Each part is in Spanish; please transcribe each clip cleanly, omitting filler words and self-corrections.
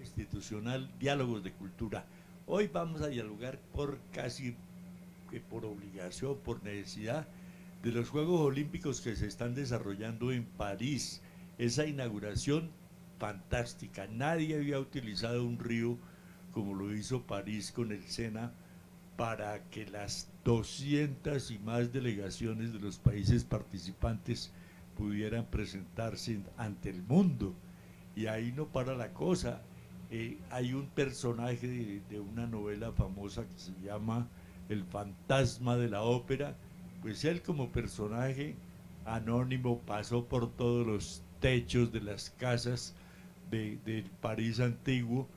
institucional Diálogos de Cultura. Hoy vamos a dialogar por casi que por obligación, por necesidad, de los Juegos Olímpicos que se están desarrollando en París. Esa inauguración fantástica. Nadie había utilizado un río como lo hizo París con el Sena para que las 200 y más delegaciones de los países participantes pudieran presentarse ante el mundo. Y ahí no para la cosa. Hay un personaje de una novela famosa que se llama El fantasma de la ópera, pues él como personaje anónimo pasó por todos los techos de las casas del París antiguo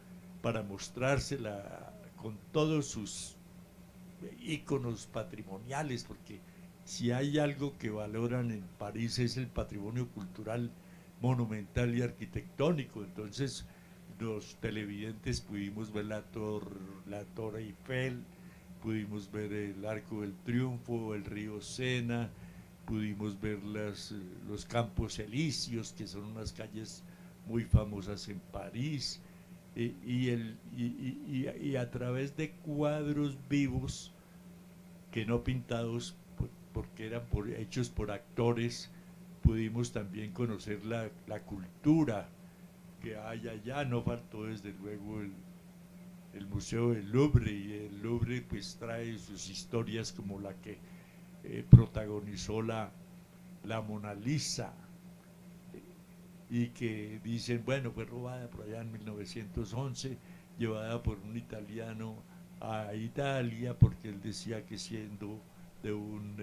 para mostrársela con todos sus íconos patrimoniales, porque si hay algo que valoran en París es el patrimonio cultural, monumental y arquitectónico. Entonces los televidentes pudimos ver la Torre Eiffel, pudimos ver el Arco del Triunfo, el río Sena, pudimos ver los Campos Elíseos, que son unas calles muy famosas en París, y a través de cuadros vivos que no pintados porque eran hechos por actores, pudimos también conocer la cultura que hay allá. No faltó desde luego el Museo del Louvre, y el Louvre pues trae sus historias como la que protagonizó la Mona Lisa, y que dicen, bueno, fue robada por allá en 1911, llevada por un italiano a Italia, porque él decía que siendo de un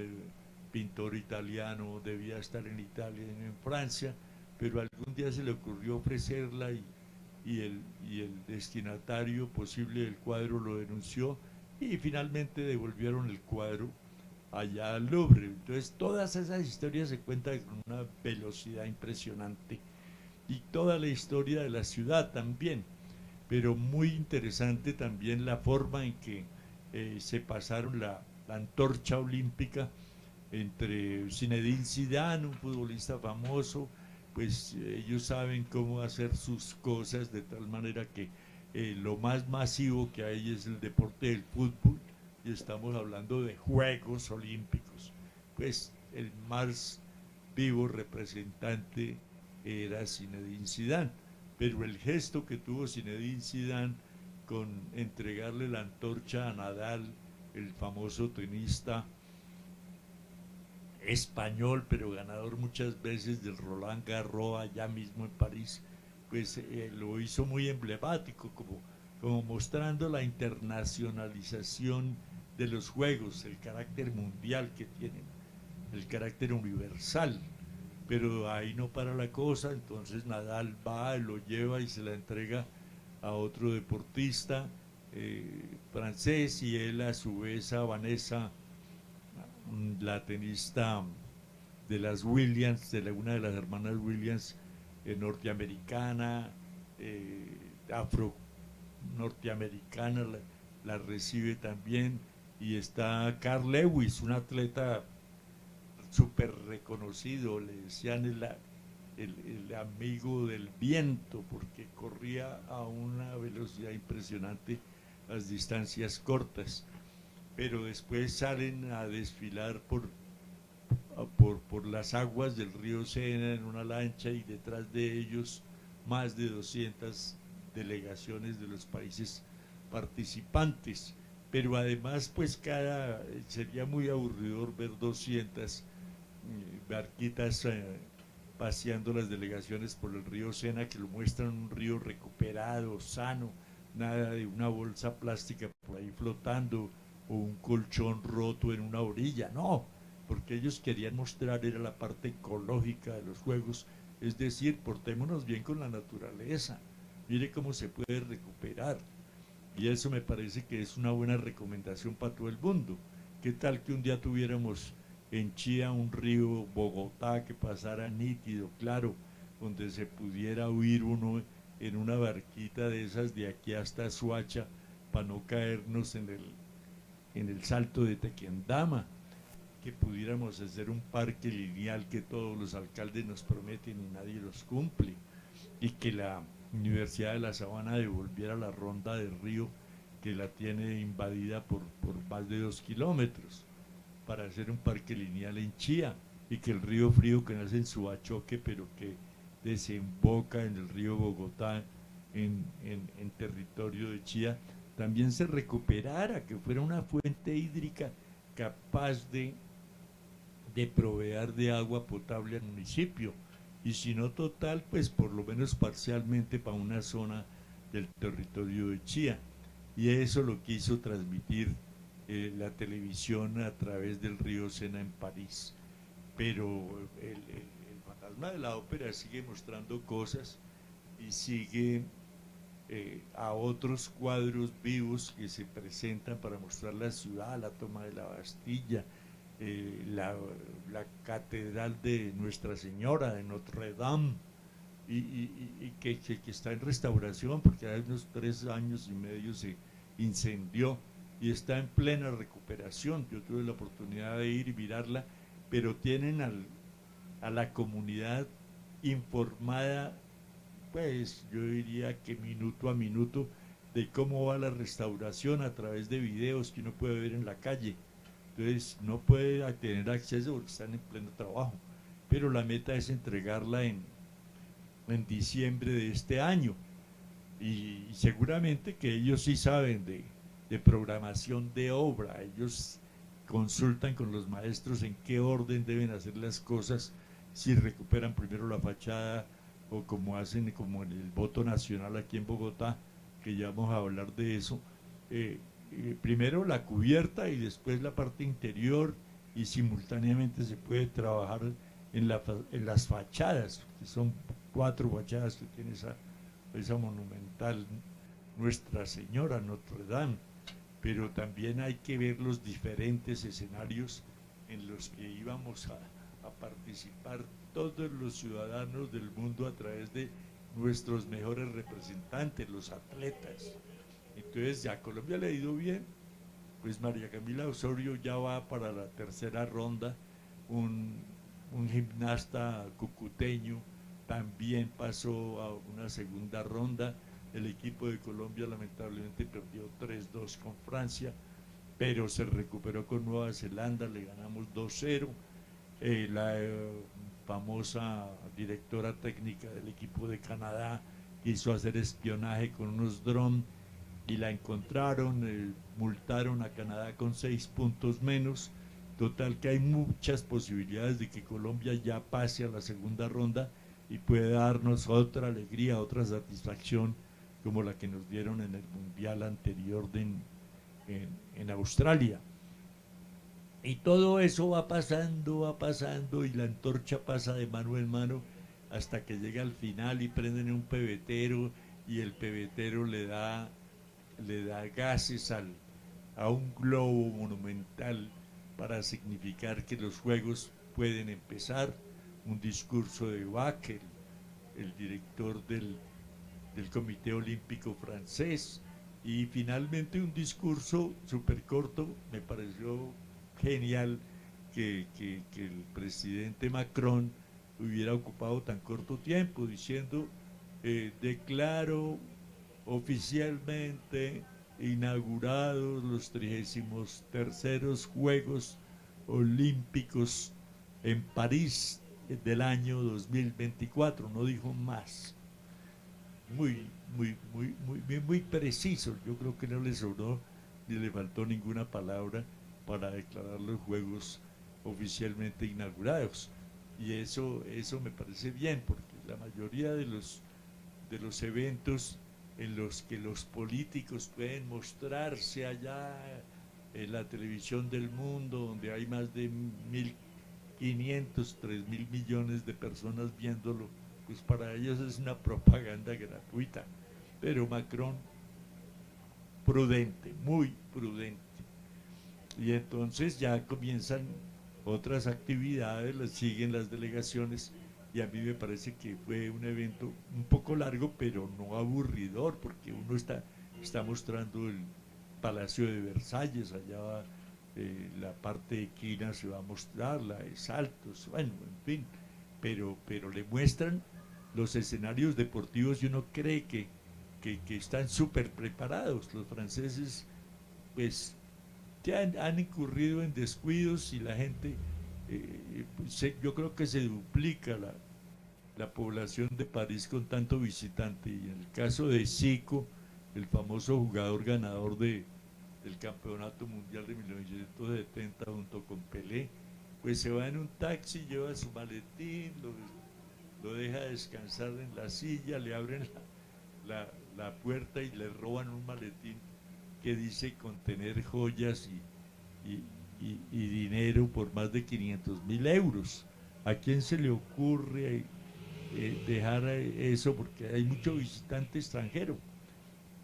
pintor italiano debía estar en Italia y no en Francia, pero algún día se le ocurrió ofrecerla, y el destinatario posible del cuadro lo denunció, y finalmente devolvieron el cuadro allá al Louvre. Entonces todas esas historias se cuentan con una velocidad impresionante, y toda la historia de la ciudad también, pero muy interesante también la forma en que se pasaron la antorcha olímpica entre Zinedine Zidane, un futbolista famoso, pues ellos saben cómo hacer sus cosas de tal manera que lo más masivo que hay es el deporte del fútbol, y estamos hablando de Juegos Olímpicos. Pues el más vivo representante era Zinedine Zidane, pero el gesto que tuvo Zinedine Zidane con entregarle la antorcha a Nadal, el famoso tenista español, pero ganador muchas veces del Roland Garros allá mismo en París, pues lo hizo muy emblemático, como mostrando la internacionalización de los juegos, el carácter mundial que tienen, el carácter universal. Pero ahí no para la cosa. Entonces Nadal va, lo lleva y se la entrega a otro deportista francés, y él a su vez a Vanessa, la tenista de las Williams, una de las hermanas Williams, norteamericana, afro norteamericana, la recibe también. Y está Carl Lewis, un atleta súper reconocido, le decían el amigo del viento, porque corría a una velocidad impresionante las distancias cortas, pero después salen a desfilar por las aguas del río Sena en una lancha, y detrás de ellos más de 200 delegaciones de los países participantes. Pero además pues sería muy aburridor ver 200 barquitas paseando las delegaciones por el río Sena, que lo muestran un río recuperado, sano, nada de una bolsa plástica por ahí flotando o un colchón roto en una orilla. No, porque ellos querían mostrar era la parte ecológica de los juegos, es decir, portémonos bien con la naturaleza, mire cómo se puede recuperar. Y eso me parece que es una buena recomendación para todo el mundo. ¿Qué tal que un día tuviéramos en Chía un río Bogotá que pasara nítido, claro, donde se pudiera huir uno en una barquita de esas de aquí hasta Suacha para no caernos en el salto de Tequendama? Que pudiéramos hacer un parque lineal que todos los alcaldes nos prometen y nadie los cumple, y que Universidad de la Sabana devolviera la ronda del río que la tiene invadida por más de 2 kilómetros para hacer un parque lineal en Chía y que el río Frío que nace en Subachoque pero que desemboca en el río Bogotá en territorio de Chía también se recuperara, que fuera una fuente hídrica capaz de proveer de agua potable al municipio y si no total, pues por lo menos parcialmente para una zona del territorio de Chía. Y eso lo quiso transmitir la televisión a través del río Sena en París. Pero el fantasma de la ópera sigue mostrando cosas y sigue a otros cuadros vivos que se presentan para mostrar la ciudad, la toma de la Bastilla, la catedral de Nuestra Señora de Notre Dame, y que está en restauración porque hace unos 3 años y medio se incendió y está en plena recuperación. Yo tuve la oportunidad de ir y mirarla, pero tienen a la comunidad informada, pues yo diría que minuto a minuto, de cómo va la restauración a través de videos que uno puede ver en la calle. Entonces no puede tener acceso porque están en pleno trabajo, pero la meta es entregarla en diciembre de este año y seguramente que ellos sí saben de programación de obra, ellos consultan con los maestros en qué orden deben hacer las cosas, si recuperan primero la fachada o como hacen como en el voto nacional aquí en Bogotá, que ya vamos a hablar de eso, eh, primero la cubierta y después la parte interior y simultáneamente se puede trabajar en las fachadas, que son 4 fachadas que tiene esa monumental Nuestra Señora, Notre Dame, pero también hay que ver los diferentes escenarios en los que íbamos a participar todos los ciudadanos del mundo a través de nuestros mejores representantes, los atletas. Entonces ya a Colombia le ha ido bien, pues María Camila Osorio ya va para la tercera ronda, un, un gimnasta cucuteño también pasó a una segunda ronda. El equipo de Colombia lamentablemente perdió 3-2 con Francia, pero se recuperó con Nueva Zelanda, le ganamos 2-0. La famosa directora técnica del equipo de Canadá quiso hacer espionaje con unos drones y la encontraron, multaron a Canadá con 6 puntos menos. Total que hay muchas posibilidades de que Colombia ya pase a la segunda ronda y pueda darnos otra alegría, otra satisfacción como la que nos dieron en el Mundial anterior en Australia. Y todo eso va pasando y la antorcha pasa de mano en mano hasta que llega al final y prenden un pebetero y el pebetero le da gases a un globo monumental para significar que los juegos pueden empezar. Un discurso de Bach, el director del Comité Olímpico francés, y finalmente un discurso súper corto, me pareció genial que el presidente Macron hubiera ocupado tan corto tiempo diciendo, declaro oficialmente inaugurados los 33 Juegos Olímpicos en París del año 2024, no dijo más. Muy, muy preciso. Yo creo que no le sobró ni le faltó ninguna palabra para declarar los Juegos oficialmente inaugurados. Y eso me parece bien, porque la mayoría de los eventos en los que los políticos pueden mostrarse allá en la televisión del mundo, donde hay más de 1.500, 3.000 millones de personas viéndolo, pues para ellos es una propaganda gratuita. Pero Macron, prudente, muy prudente. Y entonces ya comienzan otras actividades, las siguen las delegaciones, y a mí me parece que fue un evento un poco largo, pero no aburridor, porque uno está mostrando el Palacio de Versalles, allá la parte equina se va a mostrar, la de Saltos, bueno, en fin, pero le muestran los escenarios deportivos y uno cree que están súper preparados. Los franceses, pues, ya han incurrido en descuidos y la gente, yo creo que se duplica la población de París con tanto visitante. Y en el caso de Zico, el famoso jugador ganador del Campeonato Mundial de 1970 junto con Pelé, pues se va en un taxi, lleva su maletín, lo deja descansar en la silla, le abren la puerta y le roban un maletín que dice contener joyas y dinero por más de 500.000 euros. ¿A quién se le ocurre dejar eso? Porque hay mucho visitante extranjero,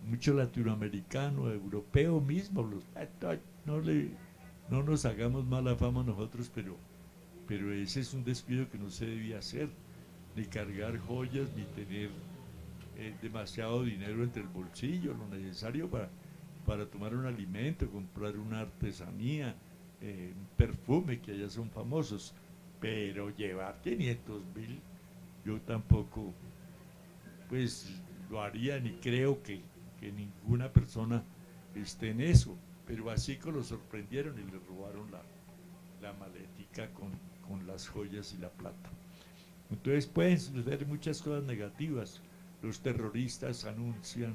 mucho latinoamericano, europeo mismo. No, no nos hagamos mala fama nosotros, pero ese es un descuido que no se debía hacer, ni cargar joyas, ni tener demasiado dinero entre el bolsillo, lo necesario para tomar un alimento, comprar una artesanía, un perfume, que allá son famosos, pero llevar 500.000, yo tampoco, pues lo haría, ni creo que ninguna persona esté en eso. Pero así que lo sorprendieron y le robaron la maletica con las joyas y la plata. Entonces pueden suceder muchas cosas negativas. Los terroristas anuncian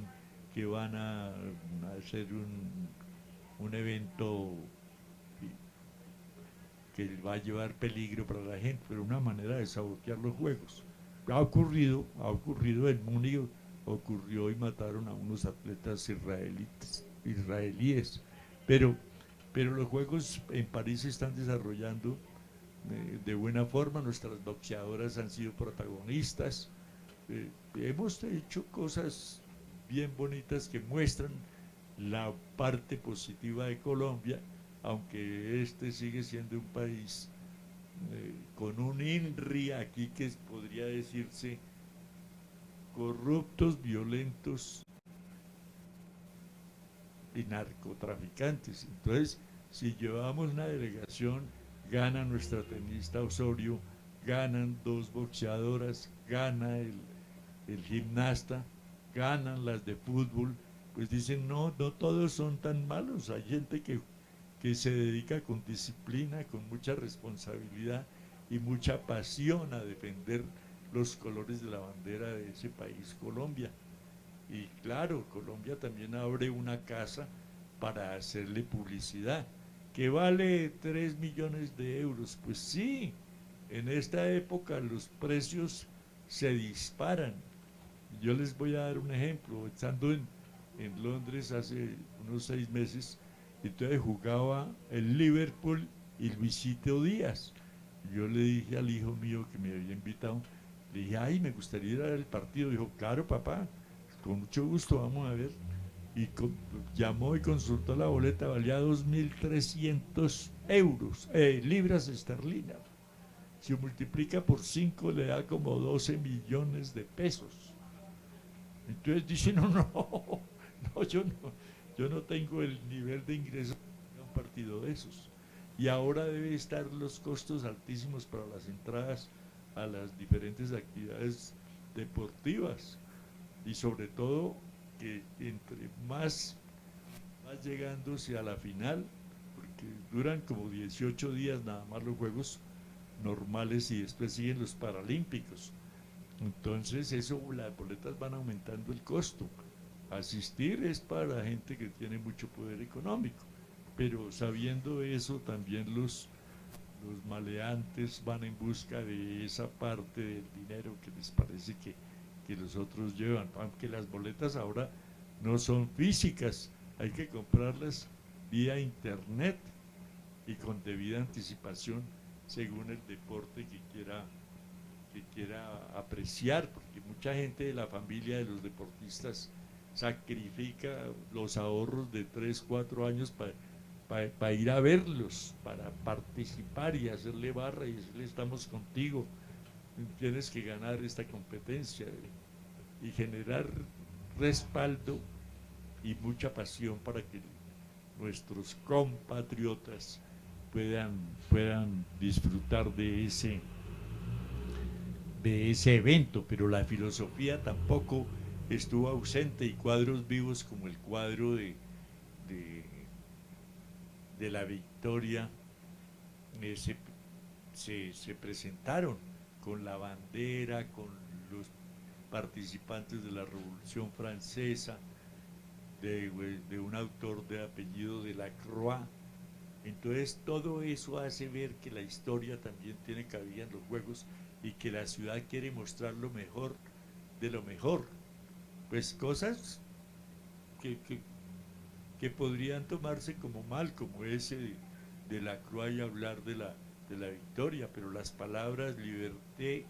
que van a hacer un evento que va a llevar peligro para la gente, pero una manera de sabotear los juegos. Ha ocurrido en Múnich, ocurrió y mataron a unos atletas israelíes, pero, pero los juegos en París se están desarrollando de buena forma. Nuestras boxeadoras han sido protagonistas, hemos hecho cosas bien bonitas que muestran la parte positiva de Colombia, aunque este sigue siendo un país con un INRI aquí que podría decirse corruptos, violentos y narcotraficantes. Entonces, si llevamos una delegación, gana nuestra tenista Osorio, ganan dos boxeadoras, gana el gimnasta, ganan las de fútbol, pues dicen, no, no todos son tan malos, hay gente que se dedica con disciplina, con mucha responsabilidad y mucha pasión a defender los colores de la bandera de ese país, Colombia. Y claro, Colombia también abre una casa para hacerle publicidad, que vale 3 millones de euros. Pues sí, en esta época los precios se disparan. Yo les voy a dar un ejemplo. Estando en Londres hace unos 6 meses, entonces jugaba el Liverpool y Luisito Díaz. Yo le dije al hijo mío que me había invitado, le dije, ay, me gustaría ir al partido. Dijo, claro, papá, con mucho gusto, vamos a ver. Y llamó y consultó la boleta, valía 2.300 euros, libras esterlinas. Si multiplica por 5 le da como 12 millones de pesos. Entonces dice, no, no, no, yo no tengo el nivel de ingreso de un partido de esos. Y ahora debe estar los costos altísimos para las entradas a las diferentes actividades deportivas. Y sobre todo que entre más llegándose a la final, porque duran como 18 días nada más los juegos normales y después siguen los paralímpicos. Entonces eso, las boletas van aumentando el costo. Asistir es para la gente que tiene mucho poder económico, pero sabiendo eso también los maleantes van en busca de esa parte del dinero que les parece que los otros llevan, aunque las boletas ahora no son físicas, hay que comprarlas vía internet y con debida anticipación según el deporte que quiera apreciar, porque mucha gente de la familia de los deportistas sacrifica los ahorros de 3 4 años para ir a verlos, para participar y hacerle barra y decirle estamos contigo, tienes que ganar esta competencia y generar respaldo y mucha pasión para que nuestros compatriotas puedan disfrutar de ese evento, pero la filosofía tampoco estuvo ausente, y cuadros vivos como el cuadro de, de la victoria eh, se, se presentaron con la bandera, con los participantes de la Revolución Francesa, de un autor de apellido de Lacroix. Entonces todo eso hace ver que la historia también tiene cabida en los juegos y que la ciudad quiere mostrar lo mejor de lo mejor. Pues cosas que, que, que podrían tomarse como mal, como ese de Lacroix y hablar de la victoria, pero las palabras liberté,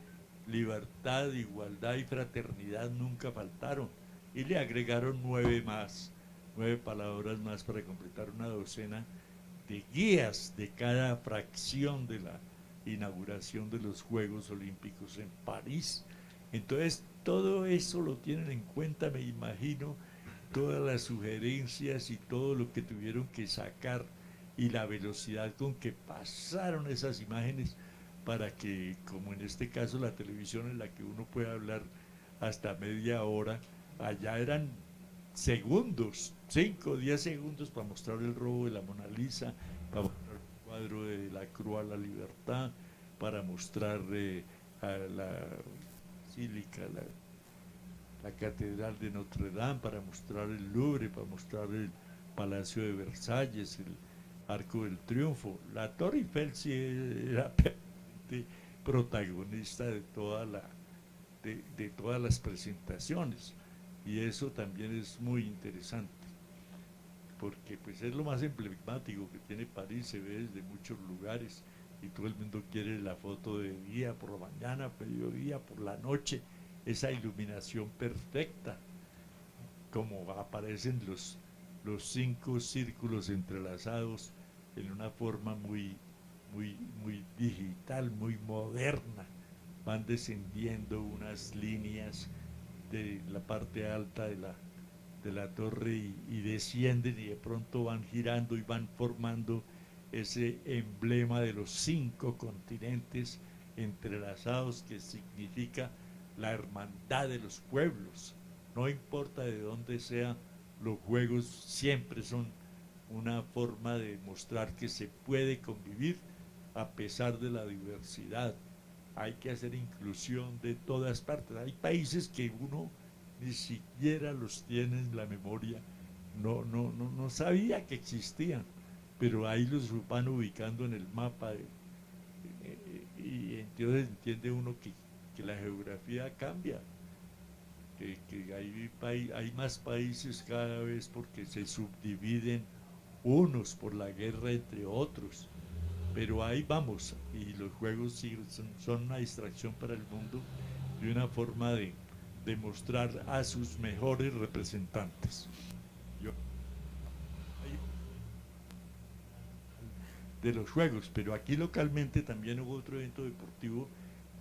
libertad, igualdad y fraternidad nunca faltaron. Y le agregaron 9 más, 9 palabras más para completar una docena de guías de cada fracción de la inauguración de los Juegos Olímpicos en París. Entonces, todo eso lo tienen en cuenta, me imagino, todas las sugerencias y todo lo que tuvieron que sacar y la velocidad con que pasaron esas imágenes para que, como en este caso la televisión en la que uno puede hablar hasta media hora, allá eran segundos, 5 o 10 segundos para mostrar el robo de la Mona Lisa, para mostrar el cuadro de la Cruz a la Libertad, para mostrar a la Basílica, la Catedral de Notre Dame, para mostrar el Louvre, para mostrar el Palacio de Versalles, el Arco del Triunfo. La Torre Eiffel sí era protagonista de de todas las presentaciones, y eso también es muy interesante porque pues es lo más emblemático que tiene París, se ve desde muchos lugares y todo el mundo quiere la foto de día, por la mañana, mediodía, por la noche, esa iluminación perfecta, como aparecen los 5 círculos entrelazados en una forma muy digital, muy moderna. Van descendiendo unas líneas de la parte alta de la torre y descienden, y de pronto van girando y van formando ese emblema de los 5 continentes entrelazados, que significa la hermandad de los pueblos. No importa de dónde sean, los juegos siempre son una forma de mostrar que se puede convivir a pesar de la diversidad. Hay que hacer inclusión de todas partes. Hay países que uno ni siquiera los tiene en la memoria, no sabía que existían, pero ahí los van ubicando en el mapa y entonces entiende uno que la geografía cambia, que hay más países cada vez porque se subdividen unos por la guerra entre otros, pero ahí vamos, y los juegos sí son una distracción para el mundo y una forma de mostrar a sus mejores representantes. Yo, de los juegos, pero aquí localmente también hubo otro evento deportivo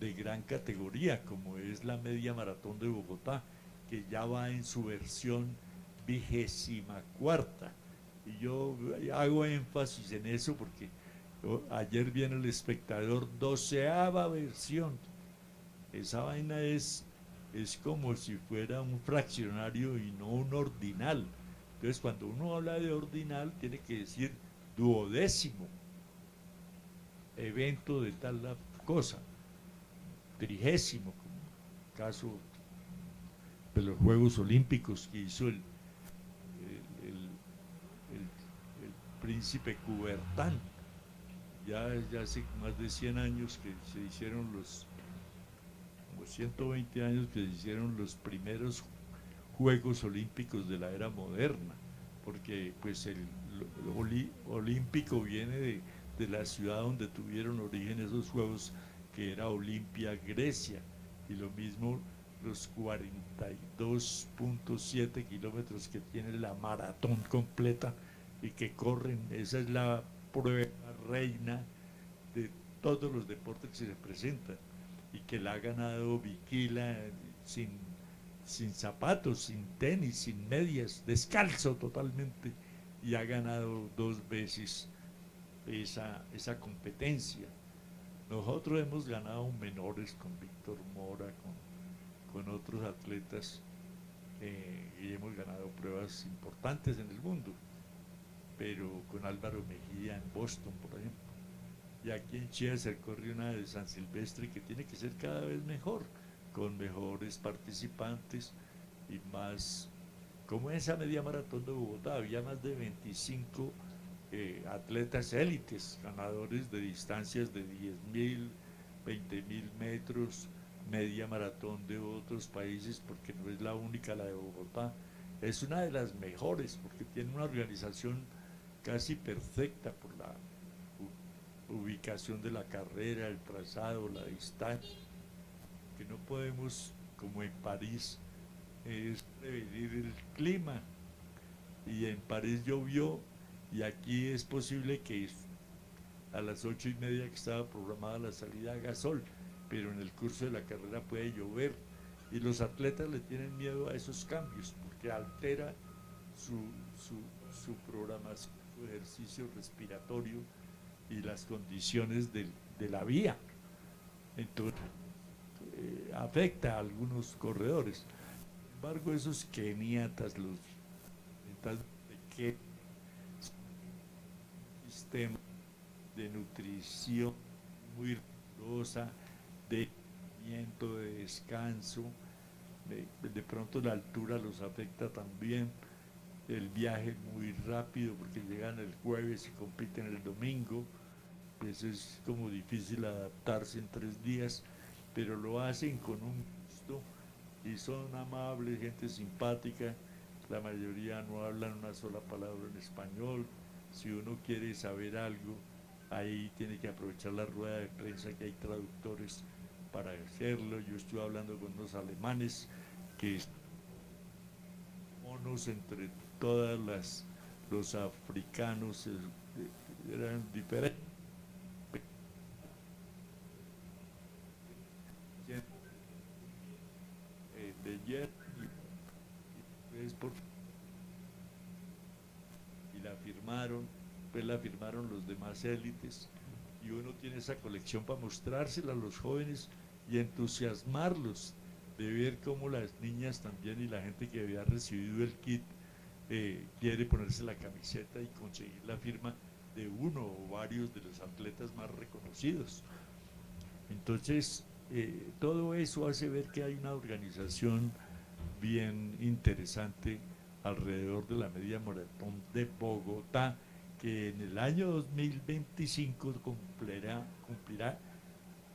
de gran categoría, como es la media maratón de Bogotá, que ya va en su versión 24ª. Y yo hago énfasis en eso porque ayer viene el espectador, 12ª versión. Esa vaina es como si fuera un fraccionario y no un ordinal. Entonces, cuando uno habla de ordinal, tiene que decir duodécimo evento de tal cosa, trigésimo, como el caso de los Juegos Olímpicos que hizo el príncipe Coubertin. Ya hace más de 100 años que se hicieron como 120 años que se hicieron los primeros Juegos Olímpicos de la era moderna, porque pues el olímpico viene de la ciudad donde tuvieron origen esos juegos, que era Olimpia, Grecia, y lo mismo los 42.7 kilómetros que tiene la maratón completa y que corren, esa es la prueba reina de todos los deportes que se presentan, y que la ha ganado Viquila sin zapatos, sin tenis, sin medias, descalzo totalmente, y ha ganado 2 veces esa competencia. Nosotros hemos ganado menores con Víctor Mora, con otros atletas, y hemos ganado pruebas importantes en el mundo, pero con Álvaro Mejía en Boston, por ejemplo. Y aquí en Chile se corre una de San Silvestre que tiene que ser cada vez mejor, con mejores participantes y más, como esa media maratón de Bogotá, había más de 25 atletas élites, ganadores de distancias de 10.000, 20.000 metros, media maratón de otros países, porque no es la única la de Bogotá, es una de las mejores, porque tiene una organización casi perfecta por la ubicación de la carrera, el trazado, la distancia, que no podemos, como en París, es prevenir el clima, y en París llovió, y aquí es posible que a las 8:30 que estaba programada la salida haga sol, pero en el curso de la carrera puede llover, y los atletas le tienen miedo a esos cambios, porque altera su, su programación, su ejercicio respiratorio y las condiciones de la vía. Entonces, afecta a algunos corredores. Sin embargo, esos keniatas, los de que sistema de nutrición muy rigurosa, de movimiento, de descanso, de pronto la altura los afecta también, el viaje muy rápido porque llegan el jueves y compiten el domingo, eso es como difícil adaptarse en 3 días, pero lo hacen con un gusto y son amables, gente simpática, la mayoría no hablan una sola palabra en español. Si uno quiere saber algo, ahí tiene que aprovechar la rueda de prensa, que hay traductores para hacerlo. Yo estuve hablando con unos alemanes que monos entre todas los africanos, eran diferentes. De ayer y, y la firmaron, pues la firmaron los demás élites, y uno tiene esa colección para mostrársela a los jóvenes y entusiasmarlos de ver cómo las niñas también y la gente que había recibido el kit quiere ponerse la camiseta y conseguir la firma de uno o varios de los atletas más reconocidos. Entonces, todo eso hace ver que hay una organización bien interesante alrededor de la media maratón de Bogotá, que en el año 2025 cumplirá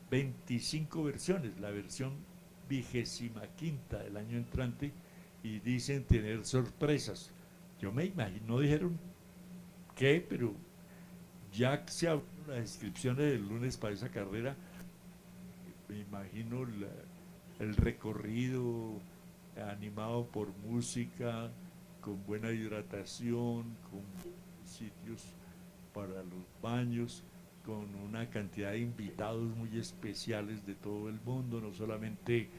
25 versiones, la versión 25ª del año entrante, y dicen tener sorpresas. Yo me imagino, no dijeron qué, pero ya se abrieron las inscripciones del lunes para esa carrera. Me imagino el recorrido animado por música, con buena hidratación, con sitios para los baños, con una cantidad de invitados muy especiales de todo el mundo, no solamente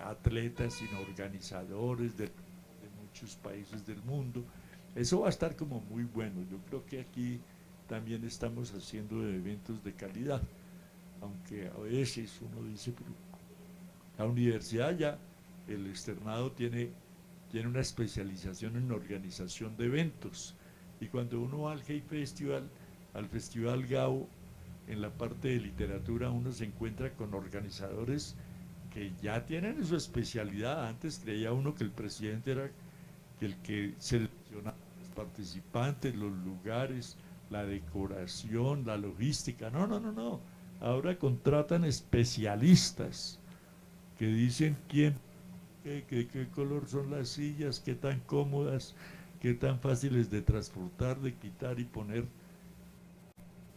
atletas, sino organizadores de muchos países del mundo. Eso va a estar como muy bueno. Yo creo que aquí también estamos haciendo eventos de calidad, aunque a veces uno dice, pero la universidad ya, el externado tiene una especialización en organización de eventos, y cuando uno va al Hey Festival, al Festival Gao, en la parte de literatura uno se encuentra con organizadores que ya tienen su especialidad. Antes creía uno que el presidente era el que seleccionaba a los participantes, los lugares, la decoración, la logística. No, no, no, no. Ahora contratan especialistas que dicen qué color son las sillas, qué tan cómodas, qué tan fáciles de transportar, de quitar y poner.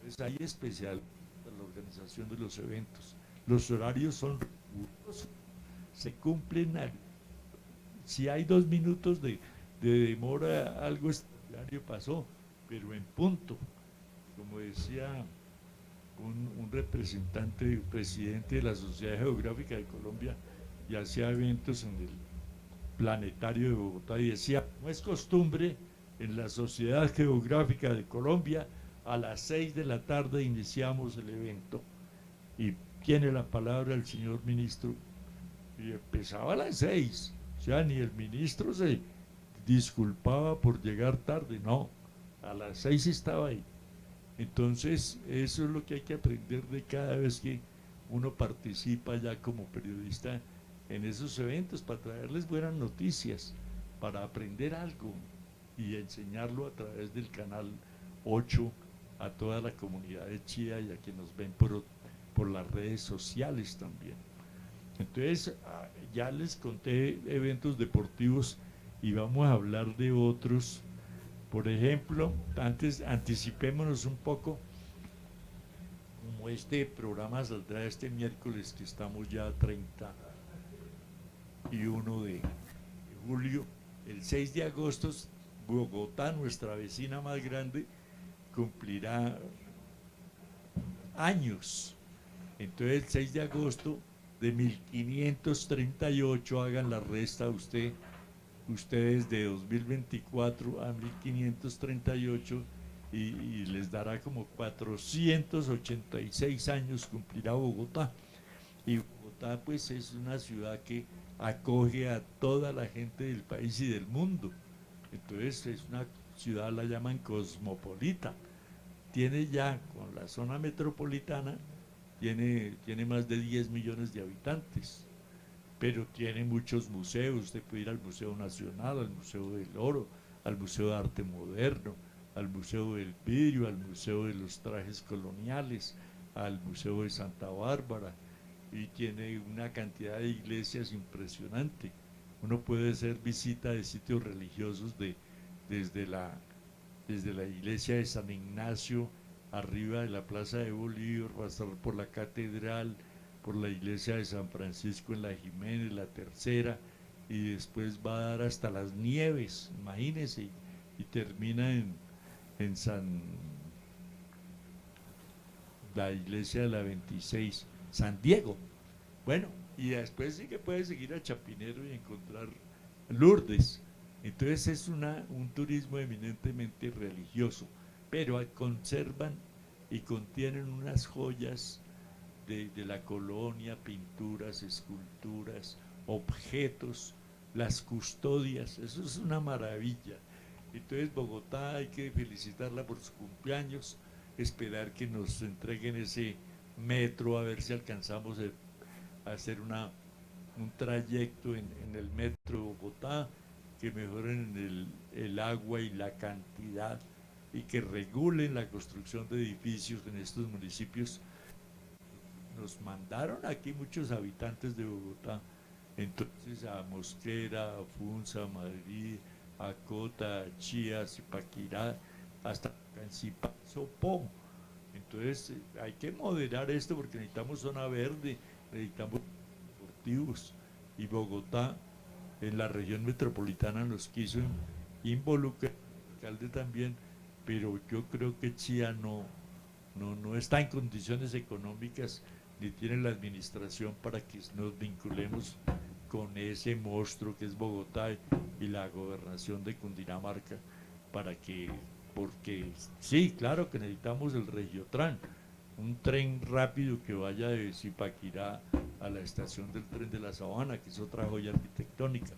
Pues hay especial para la organización de los eventos. Los horarios son rigurosos, se cumplen. Si hay 2 minutos de demora, algo extraordinario pasó, pero en punto. Como decía un representante, presidente de la Sociedad Geográfica de Colombia, y hacía eventos en el planetario de Bogotá, y decía, no es costumbre en la Sociedad Geográfica de Colombia, a las 6 de la tarde iniciamos el evento. y tiene la palabra el señor ministro, y empezaba a las 6, o sea, ni el ministro se disculpaba por llegar tarde, no, a las 6 estaba ahí. Entonces, eso es lo que hay que aprender de cada vez que uno participa ya como periodista en esos eventos, para traerles buenas noticias, para aprender algo y enseñarlo a través del canal 8 a toda la comunidad de Chía y a quienes nos ven por las redes sociales también. Entonces, ya les conté eventos deportivos y vamos a hablar de otros. Por ejemplo, antes anticipémonos un poco, como este programa saldrá este miércoles, que estamos ya 31 de julio, el 6 de agosto, Bogotá, nuestra vecina más grande, cumplirá años. Entonces, el 6 de agosto de 1538, hagan la resta ustedes de 2024 a 1538 y les dará como 486 años cumplirá Bogotá. Y Bogotá pues es una ciudad que acoge a toda la gente del país y del mundo. Entonces es una ciudad, la llaman cosmopolita. Tiene ya, con la zona metropolitana, tiene más de 10 millones de habitantes, pero tiene muchos museos. Usted puede ir al Museo Nacional, al Museo del Oro, al Museo de Arte Moderno, al Museo del Vidrio, al Museo de los Trajes Coloniales, al Museo de Santa Bárbara, y tiene una cantidad de iglesias impresionante. Uno puede hacer visita de sitios religiosos desde la, desde la iglesia de San Ignacio, arriba de la Plaza de Bolívar, pasar por la catedral, por la iglesia de San Francisco en la Jiménez, la Tercera, y después va a dar hasta las Nieves, imagínense, y termina en la iglesia de la 26, San Diego. Bueno, y después sí que puede seguir a Chapinero y encontrar Lourdes. Entonces es un turismo eminentemente religioso, pero conservan y contienen unas joyas de la colonia, pinturas, esculturas, objetos, las custodias. Eso es una maravilla. Entonces Bogotá hay que felicitarla por su cumpleaños, esperar que nos entreguen ese metro, a ver si alcanzamos a hacer un trayecto en el metro de Bogotá, que mejoren el agua y la cantidad, y que regulen la construcción de edificios en estos municipios. Nos mandaron aquí muchos habitantes de Bogotá, entonces a Mosquera, a Funza, a Madrid, a Cota, a Chía, a Zipaquirá, hasta Cancipá, Sopó. Entonces hay que moderar esto, porque necesitamos zona verde, necesitamos deportivos, y Bogotá en la región metropolitana nos quiso involucrar, el alcalde también, pero yo creo que Chía no está en condiciones económicas ni tiene la administración para que nos vinculemos con ese monstruo que es Bogotá y la gobernación de Cundinamarca, porque sí, claro que necesitamos el Regiotran, un tren rápido que vaya de Zipaquirá a la estación del tren de la Sabana, que es otra joya arquitectónica.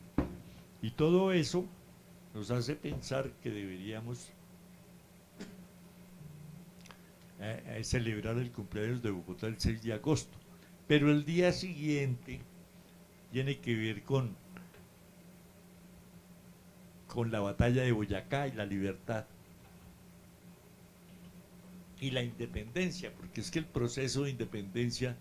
Y todo eso nos hace pensar que deberíamos celebrar el cumpleaños de Bogotá el 6 de agosto. Pero el día siguiente tiene que ver con la batalla de Boyacá y la libertad y la independencia, porque es que el proceso de independencia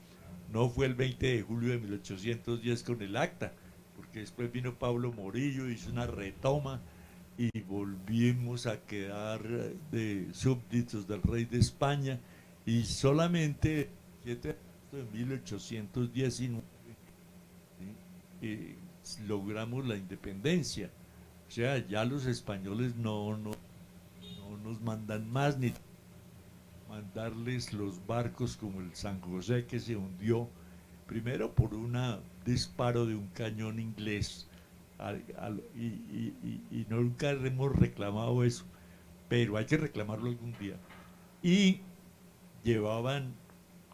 no fue el 20 de julio de 1810 con el acta, porque después vino Pablo Morillo, hizo una retoma y volvimos a quedar de súbditos del rey de España, y solamente el 7 de 1819 eh, logramos la independencia. O sea, ya los españoles no nos mandan más, ni mandarles los barcos como el San José, que se hundió primero por un disparo de un cañón inglés, y nunca hemos reclamado eso, pero hay que reclamarlo algún día. Y llevaban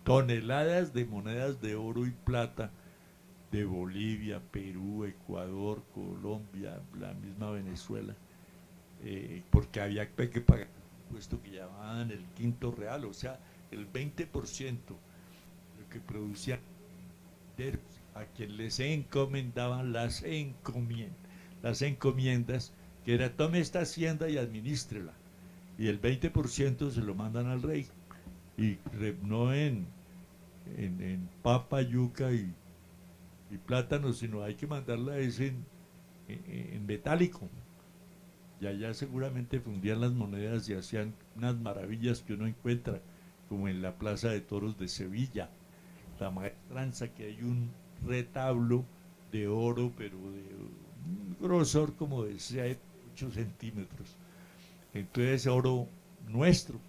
toneladas de monedas de oro y plata de Bolivia, Perú, Ecuador, Colombia, la misma Venezuela, porque había que pagar un impuesto que llamaban el quinto real, o sea, el 20% de lo que producían a quien les encomendaban las encomiendas, que era tome esta hacienda y administrela, y el 20% se lo mandan al rey, y no en papa, yuca y plátano, sino hay que mandarla en metálico. Y allá seguramente fundían las monedas y hacían unas maravillas que uno encuentra, como en la Plaza de Toros de Sevilla, la maestranza, que hay un retablo de oro, pero de un grosor como de 7, 8 centímetros. Entonces, oro nuestro.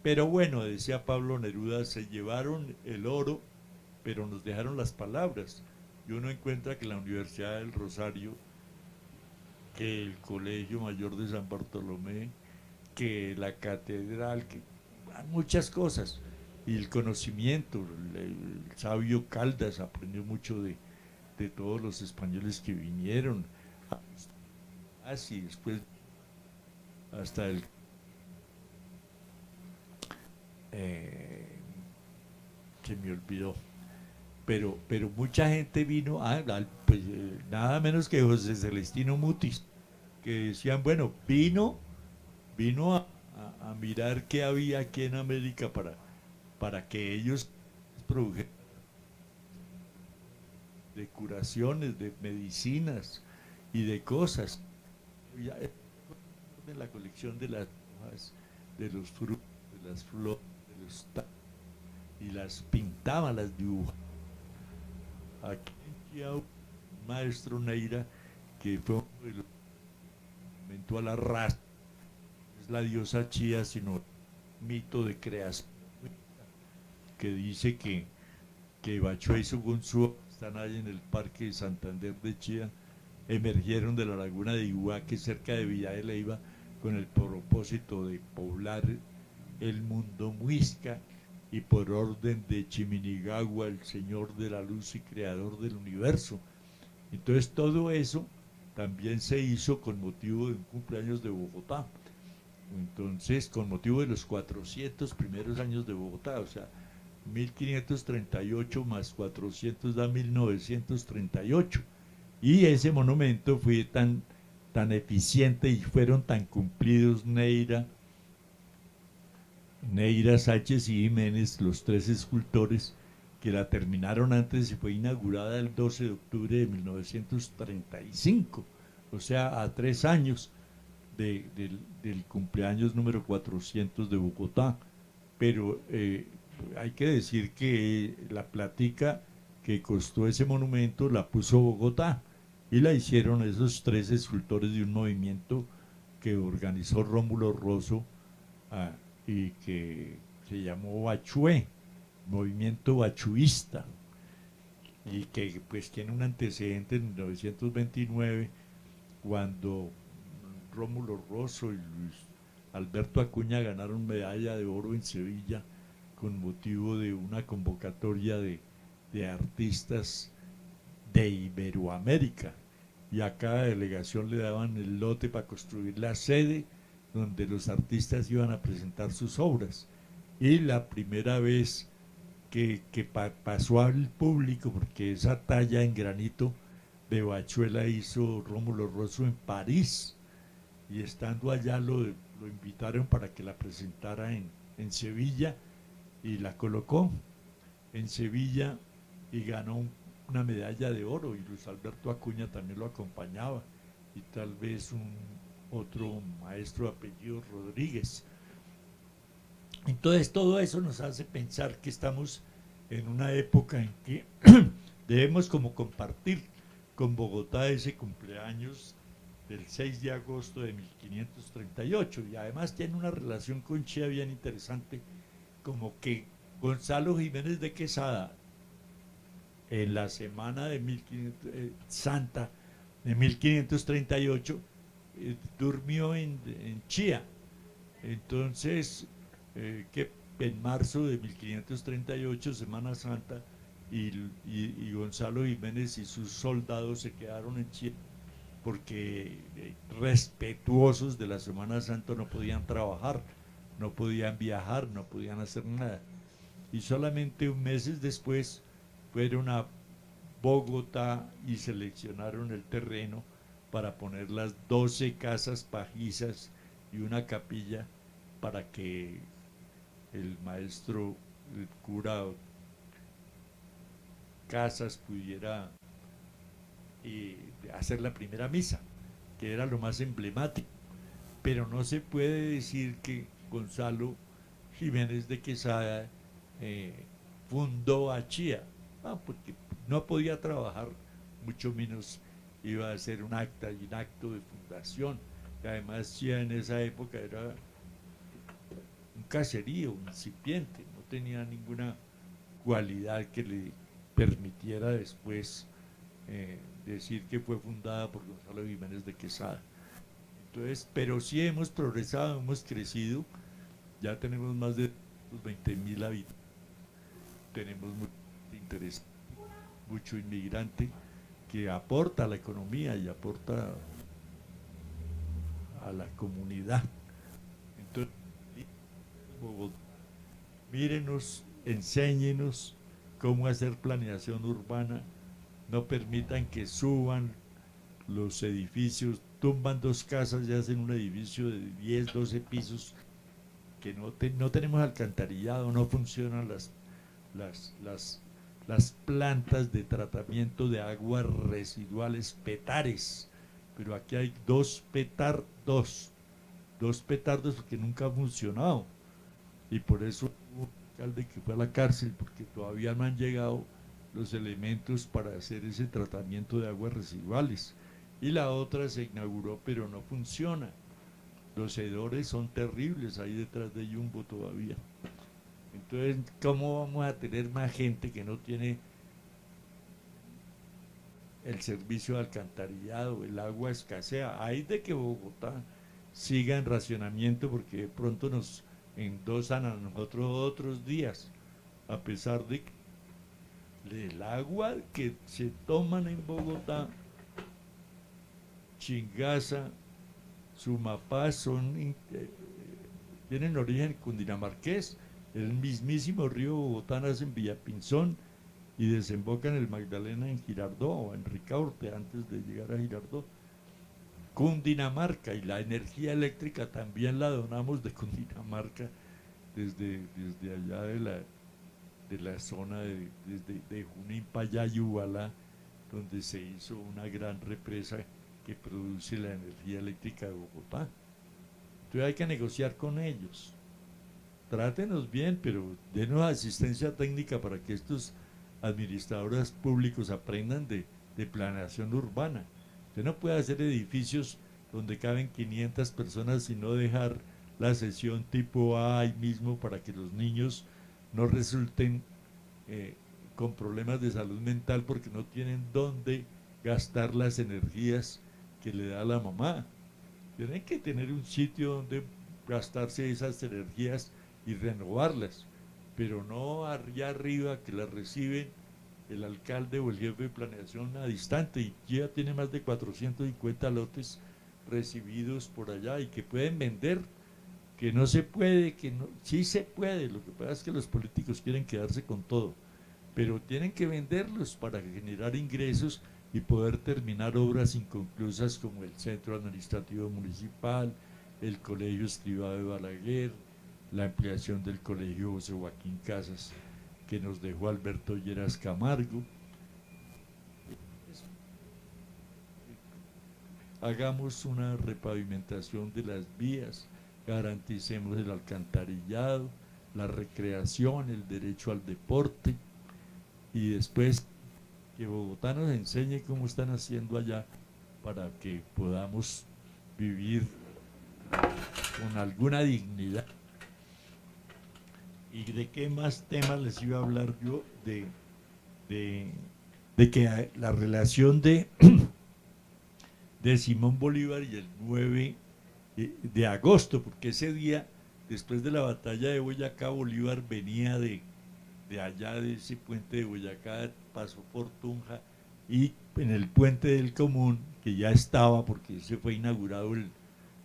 Pero bueno, decía Pablo Neruda, se llevaron el oro, pero nos dejaron las palabras. Y uno encuentra que la Universidad del Rosario, que el Colegio Mayor de San Bartolomé, que la catedral, que muchas cosas. Y el conocimiento, el sabio Caldas aprendió mucho de todos los españoles que vinieron. Así después hasta el se me olvidó. Pero mucha gente vino, pues, nada menos que José Celestino Mutis, que decían, bueno, vino a mirar qué había aquí en América para que ellos produjeran de curaciones, de medicinas y de cosas. Ya, en la colección de las hojas, de los frutos, de las flores, de los y las pintaban, las dibujaban. Aquí en Chiao, un maestro Neira, que fue uno de los que inventó a la raza, es la diosa Chía, sino mito de creación, que dice que Bachué y Sugunzúa están ahí en el Parque de Santander de Chía, emergieron de la laguna de Iguaque cerca de Villa de Leyva con el propósito de poblar el mundo muisca y por orden de Chiminigagua, el señor de la luz y creador del universo. Entonces todo eso también se hizo con motivo de un cumpleaños de Bogotá. Entonces, con motivo de los 400 primeros años de Bogotá, o sea, 1538 más 400 da 1938. Y ese monumento fue tan eficiente y fueron tan cumplidos Neira, Sánchez y Jiménez, los tres escultores, que la terminaron antes y fue inaugurada el 12 de octubre de 1935, o sea, a 3 años del cumpleaños número 400 de Bogotá. Pero hay que decir que la platica que costó ese monumento la puso Bogotá y la hicieron esos tres escultores de un movimiento que organizó Rómulo Rosso, ah, y que se llamó Bachué, movimiento bachuista, y que pues tiene un antecedente en 1929, cuando Rómulo Rosso y Luis Alberto Acuña ganaron medalla de oro en Sevilla con motivo de una convocatoria de artistas de Iberoamérica. Y a cada delegación le daban el lote para construir la sede donde los artistas iban a presentar sus obras. Y la primera vez que pasó al público, porque esa talla en granito de Bachuela hizo Rómulo Rosso en París, y estando allá lo invitaron para que la presentara en Sevilla, y la colocó en Sevilla y ganó una medalla de oro, y Luis Alberto Acuña también lo acompañaba, y tal vez otro maestro de apellido Rodríguez. Entonces todo eso nos hace pensar que estamos en una época en que debemos como compartir con Bogotá ese cumpleaños del 6 de agosto de 1538, y además tiene una relación con Chía bien interesante, como que Gonzalo Jiménez de Quesada en la semana de 1500, Santa de 1538 durmió en Chía. Entonces, que en marzo de 1538, Semana Santa, y Gonzalo Jiménez y sus soldados se quedaron en Chile porque respetuosos de la Semana Santa no podían trabajar, no podían viajar, no podían hacer nada. Y solamente meses después fueron a Bogotá y seleccionaron el terreno para poner las 12 casas pajizas y una capilla para que el maestro, el cura Casas pudiera hacer la primera misa, que era lo más emblemático. Pero no se puede decir que Gonzalo Jiménez de Quesada fundó a Chía, porque no podía trabajar, mucho menos iba a hacer un acta y un acto de fundación. Y además Chía en esa época era un caserío, un incipiente, no tenía ninguna cualidad que le permitiera después decir que fue fundada por Gonzalo Jiménez de Quesada. Entonces, pero sí hemos progresado, hemos crecido, ya tenemos más de 20.000 habitantes, tenemos mucho interés, mucho inmigrante que aporta a la economía y aporta a la comunidad. Entonces, mírenos, enséñenos cómo hacer planeación urbana, no permitan que suban los edificios, tumban 2 casas y hacen un edificio de 10, 12 pisos, que no tenemos alcantarillado, no funcionan las plantas de tratamiento de aguas residuales, petares, pero aquí hay dos petardos porque nunca ha funcionado, y por eso hubo un alcalde que fue a la cárcel, porque todavía no han llegado los elementos para hacer ese tratamiento de aguas residuales. Y la otra se inauguró, pero no funciona. Los hedores son terribles ahí detrás de Jumbo todavía. Entonces, ¿cómo vamos a tener más gente que no tiene el servicio de alcantarillado? El agua escasea. Hay de que Bogotá siga en racionamiento, porque de pronto nos endosan a nosotros otros días, a pesar de que el agua que se toman en Bogotá, Chingaza, Sumapaz, tienen origen cundinamarqués. El mismísimo río Bogotá nace en Villapinzón y desemboca en el Magdalena, en Girardot o en Ricaurte, antes de llegar a Girardot. Cundinamarca, y la energía eléctrica también la donamos de Cundinamarca, desde allá de la zona de Junín para allá, Yubalá, donde se hizo una gran represa que produce la energía eléctrica de Bogotá. Entonces hay que negociar con ellos. Trátenos bien, pero denos asistencia técnica para que estos administradores públicos aprendan de planeación urbana. Usted no puede hacer edificios donde caben 500 personas y no dejar la sesión tipo A ahí mismo para que los niños no resulten con problemas de salud mental porque no tienen dónde gastar las energías que le da la mamá. Tienen que tener un sitio donde gastarse esas energías y renovarlas, pero no allá arriba que las recibe el alcalde o el jefe de planeación a distante, y ya tiene más de 450 lotes recibidos por allá y que pueden vender, que no se puede, que no, sí se puede, lo que pasa es que los políticos quieren quedarse con todo, pero tienen que venderlos para generar ingresos y poder terminar obras inconclusas como el Centro Administrativo Municipal, el Colegio Escribá de Balaguer, la ampliación del Colegio José Joaquín Casas, que nos dejó Alberto Lleras Camargo. Hagamos una repavimentación de las vías, garanticemos el alcantarillado, la recreación, el derecho al deporte, y después que Bogotá nos enseñe cómo están haciendo allá para que podamos vivir con alguna dignidad. ¿Y de qué más temas les iba a hablar yo? De que la relación de Simón Bolívar y el 9 de agosto, porque ese día después de la batalla de Boyacá, Bolívar venía de allá, de ese puente de Boyacá, pasó por Tunja y en el puente del Común, que ya estaba, porque ese fue inaugurado el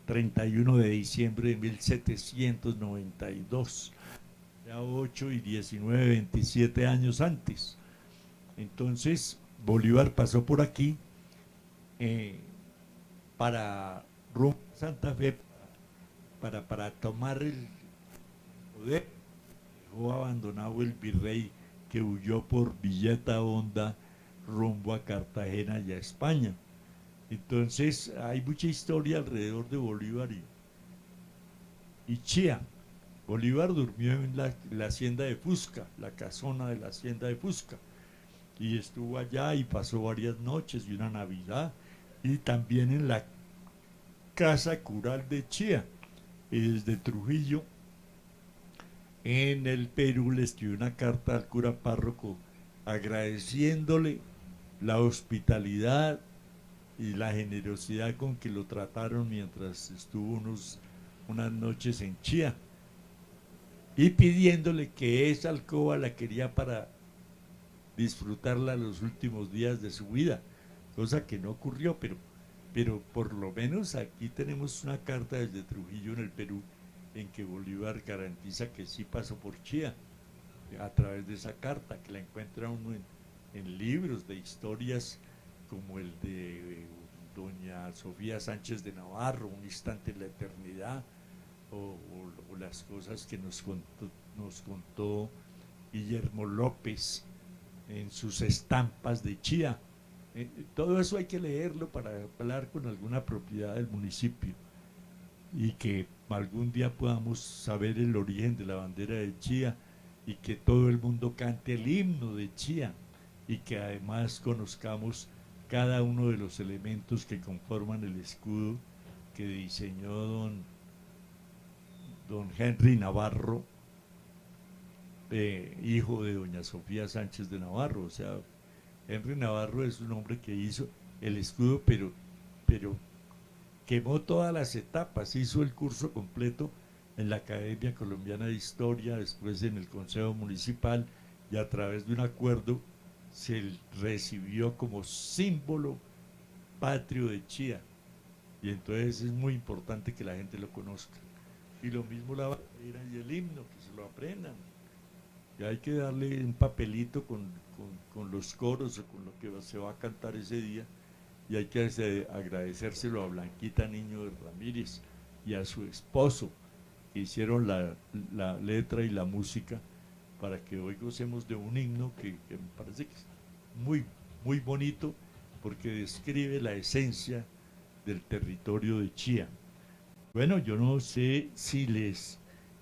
31 de diciembre de 1792, ya 8 y 19, 27 años antes. Entonces, Bolívar pasó por aquí eh, para rumbo a Santa Fe, para tomar el poder. Dejó abandonado el virrey que huyó por Villeta Honda rumbo a Cartagena y a España. Entonces hay mucha historia alrededor de Bolívar y Chía. Bolívar durmió en la hacienda de Fusca, la casona de la hacienda de Fusca, y estuvo allá y pasó varias noches y una Navidad, y también en la casa cural de Chía. Y desde Trujillo, en el Perú, le escribió una carta al cura párroco agradeciéndole la hospitalidad y la generosidad con que lo trataron mientras estuvo unas noches en Chía, y pidiéndole que esa alcoba la quería para disfrutarla los últimos días de su vida, cosa que no ocurrió, pero por lo menos aquí tenemos una carta desde Trujillo en el Perú en que Bolívar garantiza que sí pasó por Chía a través de esa carta, que la encuentra uno en libros de historias como el de doña Sofía Sánchez de Navarro, Un instante en la eternidad, o las cosas que nos contó Guillermo López en sus estampas de Chía. Todo eso hay que leerlo para hablar con alguna propiedad del municipio y que algún día podamos saber el origen de la bandera de Chía y que todo el mundo cante el himno de Chía y que además conozcamos cada uno de los elementos que conforman el escudo que diseñó don Henry Navarro, hijo de doña Sofía Sánchez de Navarro. O sea, Henry Navarro es un hombre que hizo el escudo, pero quemó todas las etapas, hizo el curso completo en la Academia Colombiana de Historia, después en el Consejo Municipal, y a través de un acuerdo se recibió como símbolo patrio de Chía. Y entonces es muy importante que la gente lo conozca. Y lo mismo la bandera y el himno, que se lo aprendan. Y hay que darle un papelito con los coros o con lo que se va a cantar ese día, y hay que agradecérselo a Blanquita Niño de Ramírez y a su esposo, que hicieron la letra y la música para que hoy gocemos de un himno que me parece que es muy, muy bonito, porque describe la esencia del territorio de Chía. Bueno, yo no sé si les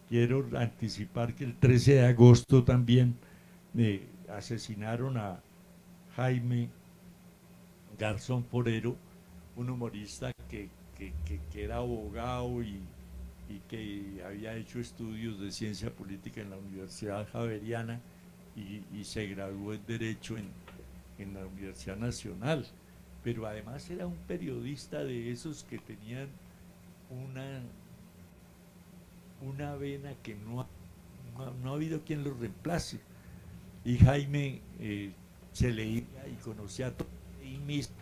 quiero anticipar que el 13 de agosto también asesinaron a Jaime Garzón Forero, un humorista que era abogado y que había hecho estudios de ciencia política en la Universidad Javeriana y se graduó en Derecho en la Universidad Nacional. Pero además era un periodista de esos que tenían una, una vena que no ha habido quien lo reemplace. Y Jaime se leía y conocía todo y mismo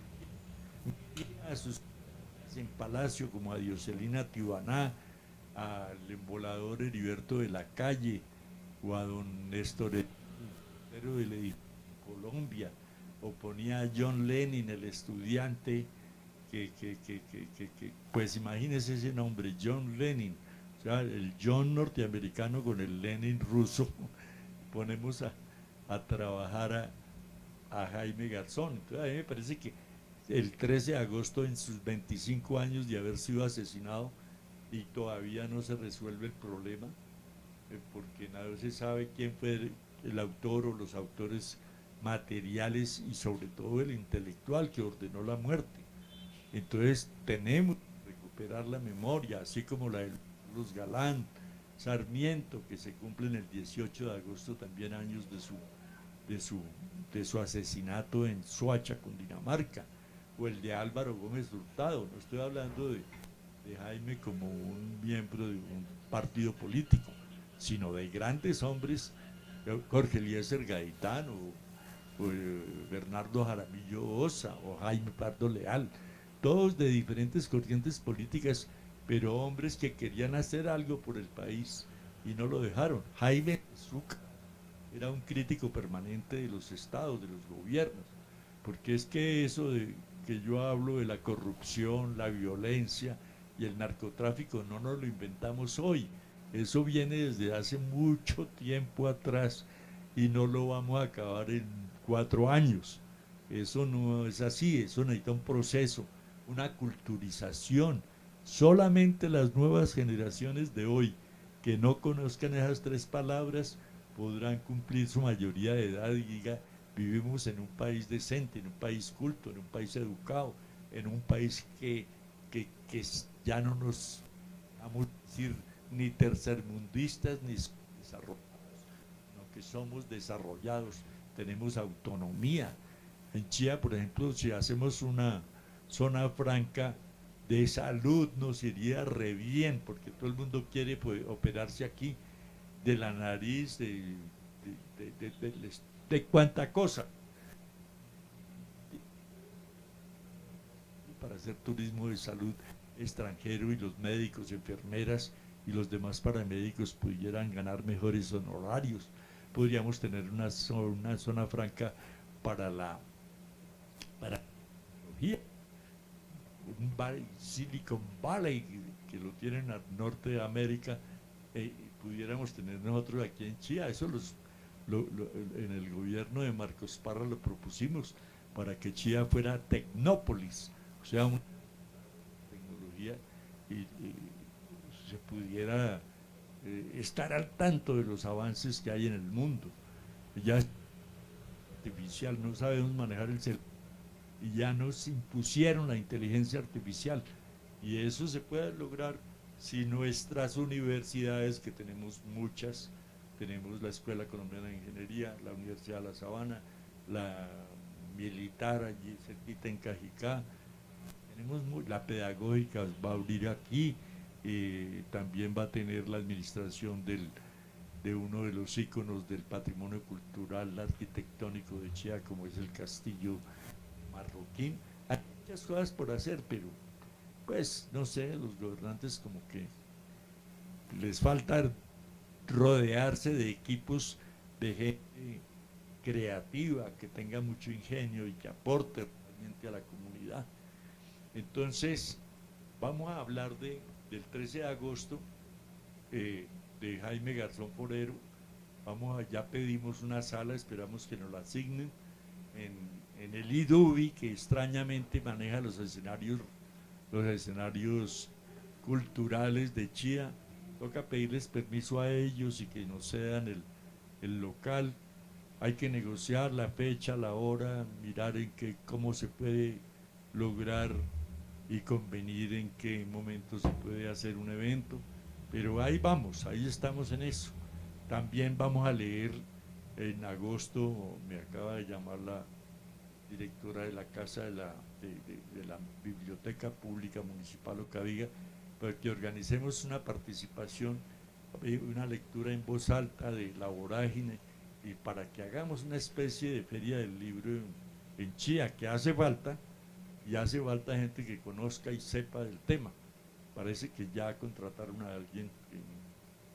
a sus en Palacio, como a Dioselina Tibaná, al embolador Heriberto de la Calle, o a don Néstor de Colombia, o ponía a John Lennon, el estudiante, pues imagínese ese nombre, John Lennon, o sea, el John norteamericano con el Lenin ruso. Ponemos a trabajar a Jaime Garzón. Entonces a mí me parece que el 13 de agosto, en sus 25 años de haber sido asesinado, y todavía no se resuelve el problema, porque nada se sabe quién fue el autor o los autores materiales y sobre todo el intelectual que ordenó la muerte. Entonces tenemos que recuperar la memoria, así como la de Carlos Galán, Sarmiento, que se cumplen el 18 de agosto también años de su asesinato en Soacha, Cundinamarca, o el de Álvaro Gómez Hurtado. No estoy hablando de Jaime como un miembro de un partido político, sino de grandes hombres, Jorge Eliezer Gaitán o Bernardo Jaramillo Osa o Jaime Pardo Leal, todos de diferentes corrientes políticas, pero hombres que querían hacer algo por el país y no lo dejaron. Jaime Zucca era un crítico permanente de los estados, de los gobiernos, porque es que eso de que yo hablo de la corrupción, la violencia y el narcotráfico no nos lo inventamos hoy, eso viene desde hace mucho tiempo atrás y no lo vamos a acabar en 4 años. Eso no es así, eso necesita un proceso, una culturización. Solamente las nuevas generaciones de hoy que no conozcan esas tres palabras podrán cumplir su mayoría de edad y diga, vivimos en un país decente, en un país culto, en un país educado, en un país que ya no nos, vamos a decir, ni tercermundistas ni desarrollados, sino que somos desarrollados, tenemos autonomía. En Chía, por ejemplo, si hacemos una zona franca de salud, nos iría re bien, porque todo el mundo quiere pues, operarse aquí de la nariz, de cuánta cosa, para hacer turismo de salud extranjero y los médicos, enfermeras y los demás paramédicos pudieran ganar mejores honorarios. Podríamos tener una zona franca para la para tecnología, un Silicon Valley que lo tienen al norte de América, pudiéramos tener nosotros aquí en Chía. Eso en el gobierno de Marcos Parra lo propusimos para que Chía fuera Tecnópolis, o sea, una tecnología y se pudiera estar al tanto de los avances que hay en el mundo. Ya es artificial, no sabemos manejar el celular y ya nos impusieron la inteligencia artificial y eso se puede lograr si nuestras universidades, que tenemos muchas, tenemos la Escuela Colombiana de Ingeniería, la Universidad de La Sabana, la militar allí cerquita en Cajicá, tenemos la pedagógica va a abrir aquí, también va a tener la administración de uno de los íconos del patrimonio cultural arquitectónico de Chía, como es el Castillo Marroquín. Hay muchas cosas por hacer, pero pues no sé, los gobernantes como que les falta rodearse de equipos de gente creativa, que tenga mucho ingenio y que aporte realmente a la comunidad. Entonces, vamos a hablar del 13 de agosto, de Jaime Garzón Forero. Ya pedimos una sala, esperamos que nos la asignen en el IDUBI, que extrañamente maneja los escenarios culturales de Chía. Toca pedirles permiso a ellos y que nos cedan el local. Hay que negociar la fecha, la hora, mirar cómo se puede lograr y convenir en qué momento se puede hacer un evento. Pero ahí vamos, ahí estamos en eso. También vamos a leer en agosto, me acaba de llamar la directora de la Casa de la Biblioteca Pública Municipal Ocaviga, para que organicemos una participación, una lectura en voz alta de La Vorágine, y para que hagamos una especie de feria del libro en Chía, que hace falta, y hace falta gente que conozca y sepa del tema. Parece que ya contrataron a alguien.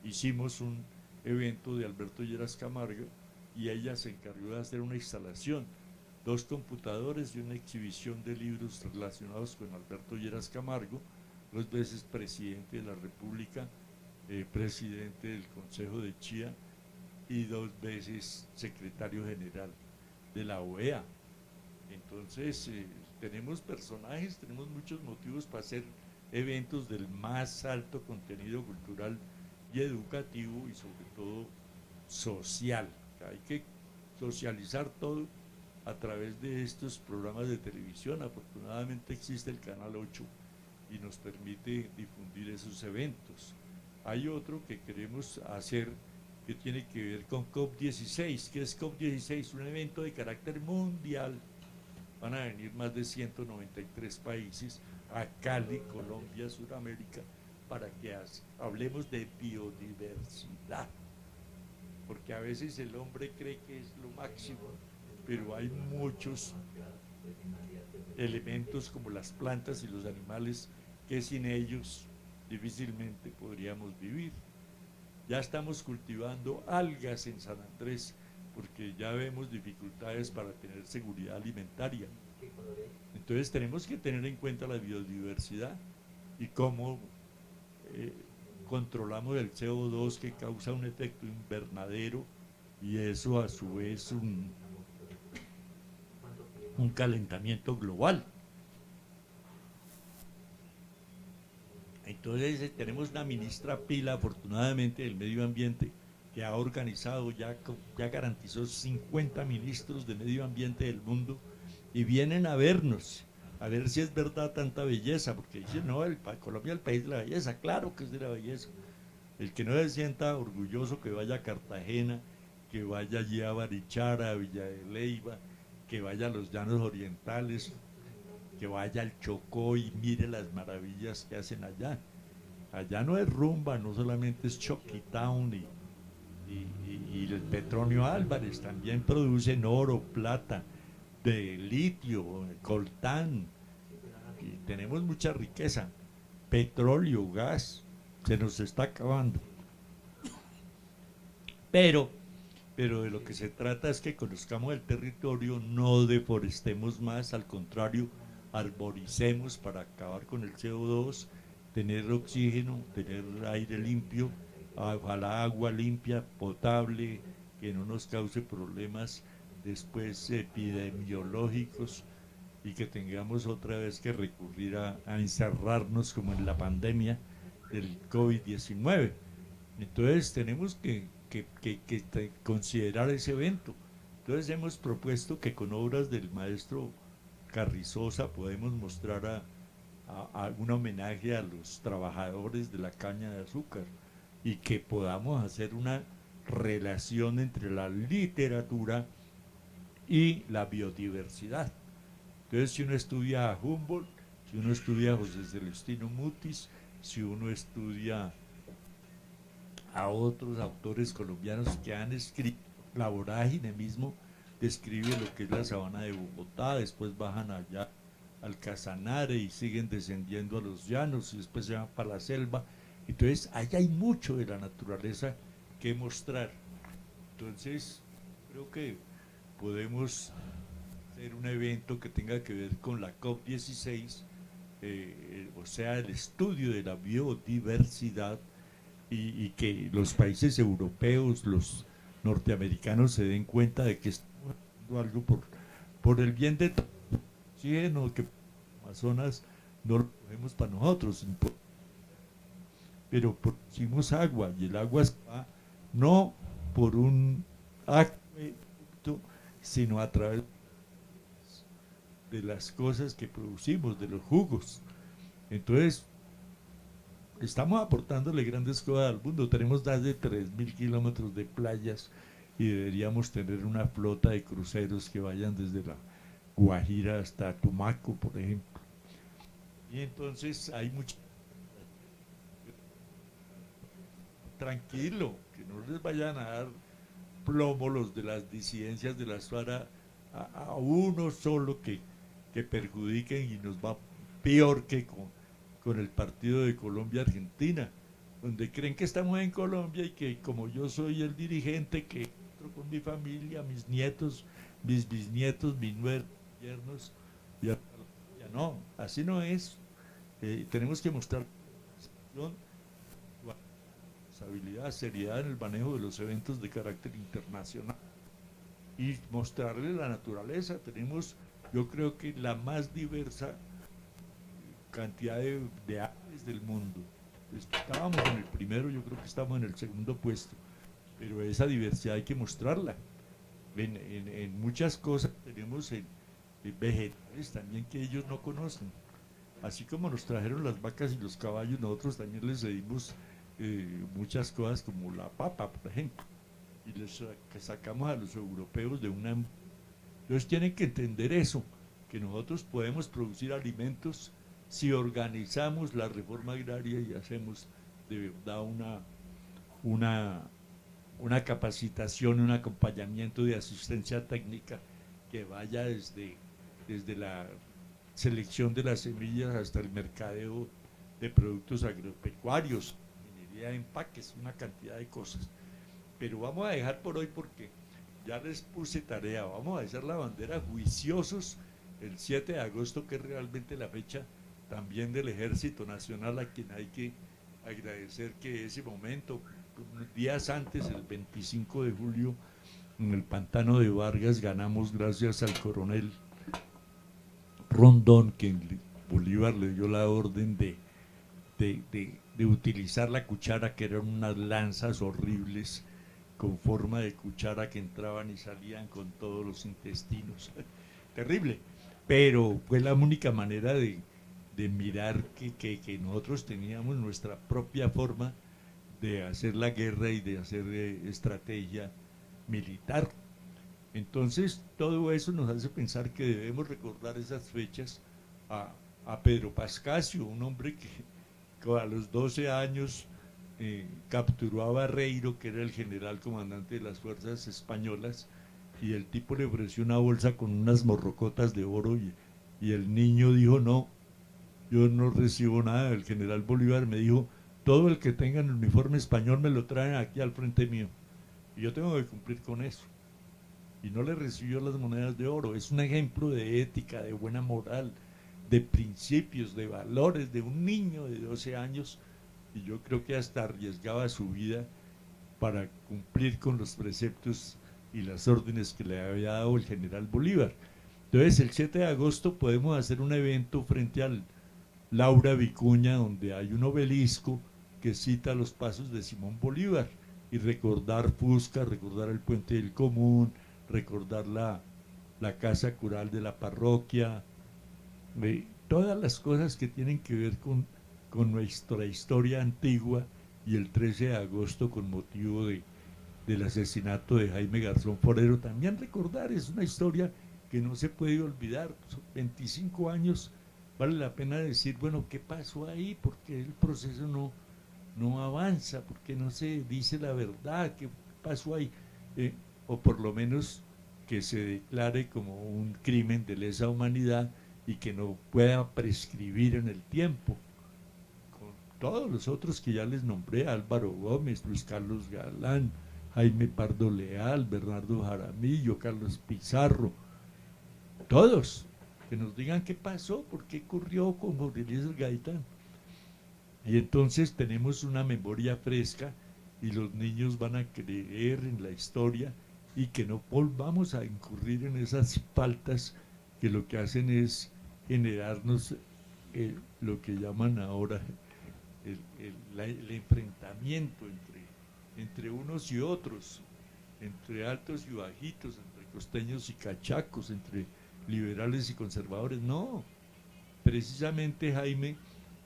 Hicimos un evento de Alberto Lleras Camargo y ella se encargó de hacer una instalación, 2 computadores y una exhibición de libros relacionados con Alberto Lleras Camargo, 2 veces presidente de la República, presidente del Consejo de Chía y 2 veces secretario general de la OEA. Entonces, tenemos personajes, tenemos muchos motivos para hacer eventos del más alto contenido cultural y educativo y sobre todo social. Hay que socializar todo a través de estos programas de televisión. Afortunadamente existe el Canal 8 y nos permite difundir esos eventos. Hay otro que queremos hacer que tiene que ver con COP16. ¿Qué es COP16? Un evento de carácter mundial. Van a venir más de 193 países a Cali, Colombia, Sudamérica, para que hablemos de biodiversidad, porque a veces el hombre cree que es lo máximo, pero hay muchos elementos como las plantas y los animales que sin ellos difícilmente podríamos vivir. Ya estamos cultivando algas en San Andrés porque ya vemos dificultades para tener seguridad alimentaria. Entonces tenemos que tener en cuenta la biodiversidad y cómo eh, controlamos el CO2 que causa un efecto invernadero y eso a su vez un calentamiento global. Entonces tenemos una ministra pila, afortunadamente, del medio ambiente, que ha organizado, ya garantizó 50 ministros de medio ambiente del mundo y vienen a vernos, a ver si es verdad tanta belleza, porque dicen, no, Colombia es el país de la belleza, claro que es de la belleza. El que no se sienta orgulloso que vaya a Cartagena, que vaya allí a Barichara, a Villa de Leyva, que vaya a los llanos orientales, que vaya al Chocó y mire las maravillas que hacen allá. Allá no es rumba, no solamente es Chucky Town y el Petronio Álvarez, también producen oro, plata, de litio, coltán, y tenemos mucha riqueza, petróleo, gas, se nos está acabando. Pero, pero de lo que se trata es que conozcamos el territorio, no deforestemos más, al contrario, arboricemos para acabar con el CO2, tener oxígeno, tener aire limpio, ojalá agua limpia, potable, que no nos cause problemas después epidemiológicos y que tengamos otra vez que recurrir a encerrarnos como en la pandemia del COVID-19. Entonces tenemos que considerar ese evento. Entonces hemos propuesto que con obras del maestro Carrizosa podemos mostrar a un homenaje a los trabajadores de la caña de azúcar y que podamos hacer una relación entre la literatura y la biodiversidad. Entonces, si uno estudia a Humboldt, si uno estudia a José Celestino Mutis, si uno estudia a otros autores colombianos que han escrito, la vorágine mismo describe lo que es la sabana de Bogotá, después bajan allá al Casanare y siguen descendiendo a los llanos y después se van para la selva. Entonces, ahí hay mucho de la naturaleza que mostrar. Entonces, creo que podemos hacer un evento que tenga que ver con la COP16, o sea, el estudio de la biodiversidad y que los países europeos, los norteamericanos se den cuenta de que estamos haciendo algo por el bien de todos, oxígeno que Amazonas no lo cogemos para nosotros, pero producimos agua y el agua se va no por un acto, sino a través de las cosas que producimos, de los jugos. Entonces, estamos aportándole grandes cosas al mundo. Tenemos más de 3.000 kilómetros de playas y deberíamos tener una flota de cruceros que vayan desde la Guajira hasta Tumaco, por ejemplo. Y entonces hay mucho. Tranquilo, que no les vayan a dar plomo los de las disidencias de la Suara a uno solo que perjudiquen y nos va peor que con el partido de Colombia-Argentina, donde creen que estamos en Colombia y que como yo soy el dirigente, que entro con mi familia, mis nietos, mis bisnietos, mis nueros, yernos, ya, ya no, así no es. Tenemos que mostrar responsabilidad, seriedad en el manejo de los eventos de carácter internacional y mostrarle la naturaleza. Tenemos, yo creo que la más diversa cantidad de aves del mundo. Estábamos en el primero, yo creo que estamos en el segundo puesto, pero esa diversidad hay que mostrarla. En muchas cosas tenemos vegetales también que ellos no conocen. Así como nos trajeron las vacas y los caballos, nosotros también les dimos muchas cosas como la papa, por ejemplo, y que sacamos a los europeos de una. Entonces tienen que entender eso, que nosotros podemos producir alimentos si organizamos la reforma agraria y hacemos de verdad una capacitación, un acompañamiento de asistencia técnica que vaya desde la selección de las semillas hasta el mercadeo de productos agropecuarios, minería de empaques, una cantidad de cosas. Pero vamos a dejar por hoy porque ya les puse tarea, vamos a hacer la bandera juiciosos el 7 de agosto, que es realmente la fecha también del Ejército Nacional, a quien hay que agradecer que ese momento, unos días antes, el 25 de julio, en el pantano de Vargas, ganamos gracias al coronel Rondón, que Bolívar le dio la orden de utilizar la cuchara, que eran unas lanzas horribles con forma de cuchara que entraban y salían con todos los intestinos. Terrible, pero fue la única manera de mirar que nosotros teníamos nuestra propia forma de hacer la guerra y de hacer estrategia militar. Entonces, todo eso nos hace pensar que debemos recordar esas fechas a Pedro Pascasio, un hombre que a los 12 años capturó a Barreiro, que era el general comandante de las fuerzas españolas, y el tipo le ofreció una bolsa con unas morrocotas de oro y el niño dijo: no, yo no recibo nada. El general Bolívar me dijo: todo el que tenga el uniforme español me lo traen aquí al frente mío y yo tengo que cumplir con eso. Y no le recibió las monedas de oro. Es un ejemplo de ética, de buena moral, de principios, de valores de un niño de 12 años, y yo creo que hasta arriesgaba su vida para cumplir con los preceptos y las órdenes que le había dado el general Bolívar. Entonces, el 7 de agosto podemos hacer un evento frente al Laura Vicuña, donde hay un obelisco que cita los pasos de Simón Bolívar, y recordar Fusca, recordar el Puente del Común, recordar la casa cural de la parroquia, todas las cosas que tienen que ver con nuestra historia antigua, y el 13 de agosto con motivo del asesinato de Jaime Garzón Forero también recordar. Es una historia que no se puede olvidar. Son 25 años, vale la pena decir, bueno, ¿qué pasó ahí? ¿Por qué el proceso no avanza? ¿Por qué no se dice la verdad? ¿Qué pasó ahí? O por lo menos que se declare como un crimen de lesa humanidad y que no pueda prescribir en el tiempo. Con todos los otros que ya les nombré: Álvaro Gómez, Luis Carlos Galán, Jaime Pardo Leal, Bernardo Jaramillo, Carlos Pizarro, todos, que nos digan qué pasó, por qué ocurrió con Jorge Eliezer Gaitán. Y entonces tenemos una memoria fresca y los niños van a creer en la historia, y que no volvamos a incurrir en esas faltas que lo que hacen es generarnos lo que llaman ahora el enfrentamiento entre unos y otros, entre altos y bajitos, entre costeños y cachacos, entre liberales y conservadores. No, precisamente Jaime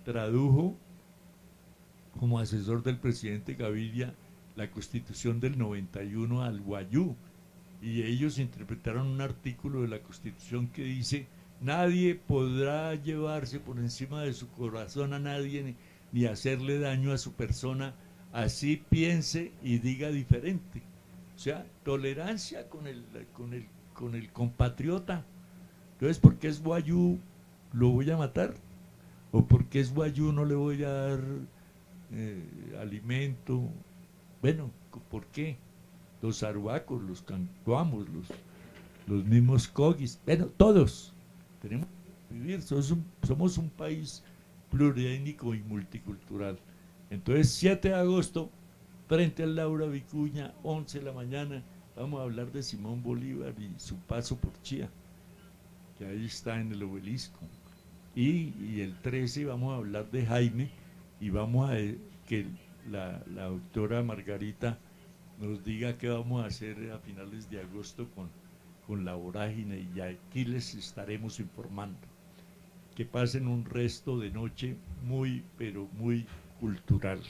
tradujo como asesor del presidente Gaviria la Constitución del 91 al guayú, y ellos interpretaron un artículo de la Constitución que dice: nadie podrá llevarse por encima de su corazón a nadie, ni hacerle daño a su persona, así piense y diga diferente. O sea, tolerancia con el compatriota. Entonces, porque es guayú lo voy a matar, o porque es guayú no le voy a dar alimento. Bueno, ¿por qué? Los arhuacos, los cantuamos, los mismos cogis, bueno, todos tenemos que vivir. Somos un país plurétnico y multicultural. Entonces, 7 de agosto, frente al Laura Vicuña, 11 de la mañana, vamos a hablar de Simón Bolívar y su paso por Chía, que ahí está en el obelisco. Y el 13 vamos a hablar de Jaime, y vamos a que la doctora Margarita nos diga qué vamos a hacer a finales de agosto con la vorágine, y aquí les estaremos informando. Que pasen un resto de noche muy, pero muy cultural.